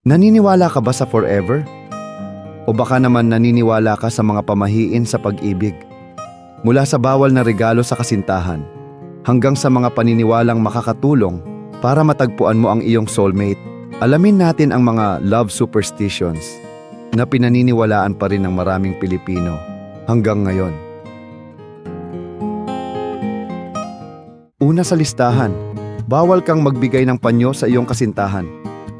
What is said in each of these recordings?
Naniniwala ka ba sa forever? O baka naman naniniwala ka sa mga pamahiin sa pag-ibig? Mula sa bawal na regalo sa kasintahan, hanggang sa mga paniniwalang makakatulong para matagpuan mo ang iyong soulmate, alamin natin ang mga love superstitions na pinaniniwalaan pa rin ng maraming Pilipino hanggang ngayon. Una sa listahan, bawal kang magbigay ng panyo sa iyong kasintahan.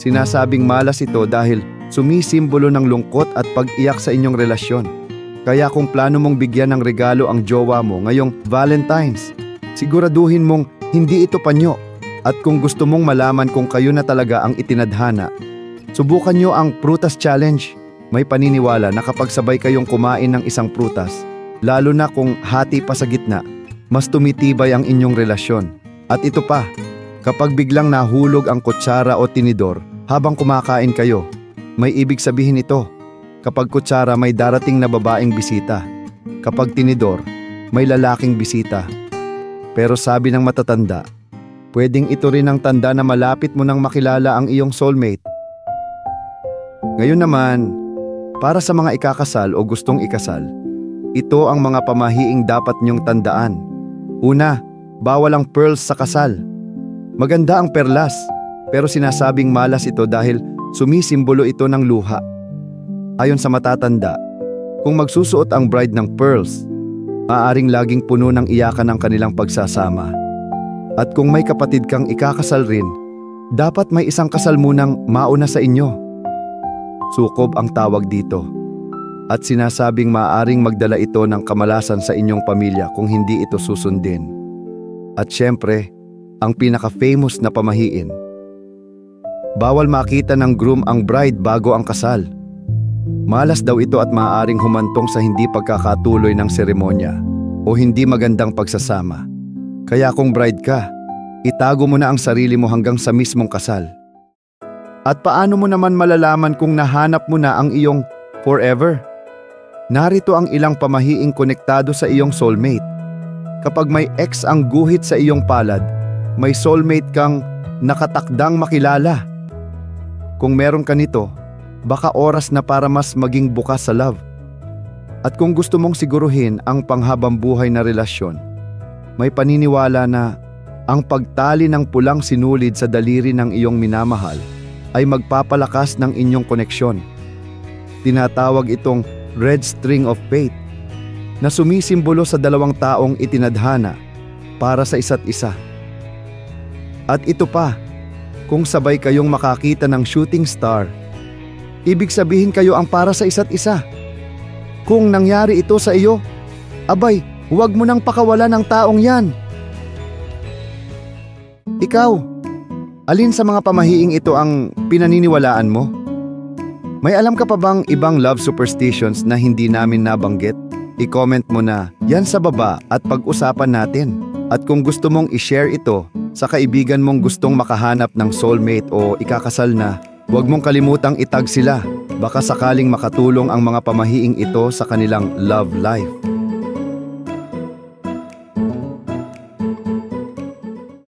Sinasabing malas ito dahil sumisimbolo ng lungkot at pag-iyak sa inyong relasyon. Kaya kung plano mong bigyan ng regalo ang jowa mo ngayong Valentine's, siguraduhin mong hindi ito panyo. At kung gusto mong malaman kung kayo na talaga ang itinadhana, subukan nyo ang Prutas Challenge. May paniniwala na kapag sabay kayong kumain ng isang prutas, lalo na kung hati pa sa gitna, mas tumitibay ang inyong relasyon. At ito pa, kapag biglang nahulog ang kutsara o tinidor habang kumakain kayo, may ibig sabihin ito. Kapag kutsara, may darating na babaeng bisita. Kapag tinidor, may lalaking bisita. Pero sabi ng matatanda, pwedeng ito rin ang tanda na malapit mo nang makilala ang iyong soulmate. Ngayon naman, para sa mga ikakasal o gustong ikasal, ito ang mga pamahiing dapat niyong tandaan. Una, bawal ang pearls sa kasal. Maganda ang perlas, pero sinasabing malas ito dahil sumisimbolo ito ng luha. Ayon sa matatanda, kung magsusuot ang bride ng pearls, aaring laging puno ng iyakan ang kanilang pagsasama. At kung may kapatid kang ikakasal rin, dapat may isang kasal munang mauna sa inyo. Sukob ang tawag dito. At sinasabing maaaring magdala ito ng kamalasan sa inyong pamilya kung hindi ito susundin. At syempre, ang pinaka-famous na pamahiin, bawal makita ng groom ang bride bago ang kasal. Malas daw ito at maaaring humantong sa hindi pagkakatuloy ng seremonya o hindi magandang pagsasama. Kaya kung bride ka, itago mo na ang sarili mo hanggang sa mismong kasal. At paano mo naman malalaman kung nahanap mo na ang iyong forever? Narito ang ilang pamahiing konektado sa iyong soulmate. Kapag may ex ang guhit sa iyong palad, may soulmate kang nakatakdang makilala. Kung meron ka nito, baka oras na para mas maging bukas sa love. At kung gusto mong siguruhin ang panghabang buhay na relasyon, may paniniwala na ang pagtali ng pulang sinulid sa daliri ng iyong minamahal ay magpapalakas ng inyong koneksyon. Tinatawag itong red string of fate na sumisimbolo sa dalawang taong itinadhana para sa isa't isa. At ito pa, kung sabay kayong makakita ng shooting star, ibig sabihin kayo ang para sa isa't isa. Kung nangyari ito sa iyo, abay, huwag mo nang pakawalan ng taong yan. Ikaw, alin sa mga pamahiing ito ang pinaniniwalaan mo? May alam ka pa bang ibang love superstitions na hindi namin nabanggit? I-comment mo na yan sa baba at pag-usapan natin. At kung gusto mong i-share ito sa kaibigan mong gustong makahanap ng soulmate o ikakasal na, huwag mong kalimutang itag sila. Baka sakaling makatulong ang mga pamahiing ito sa kanilang love life.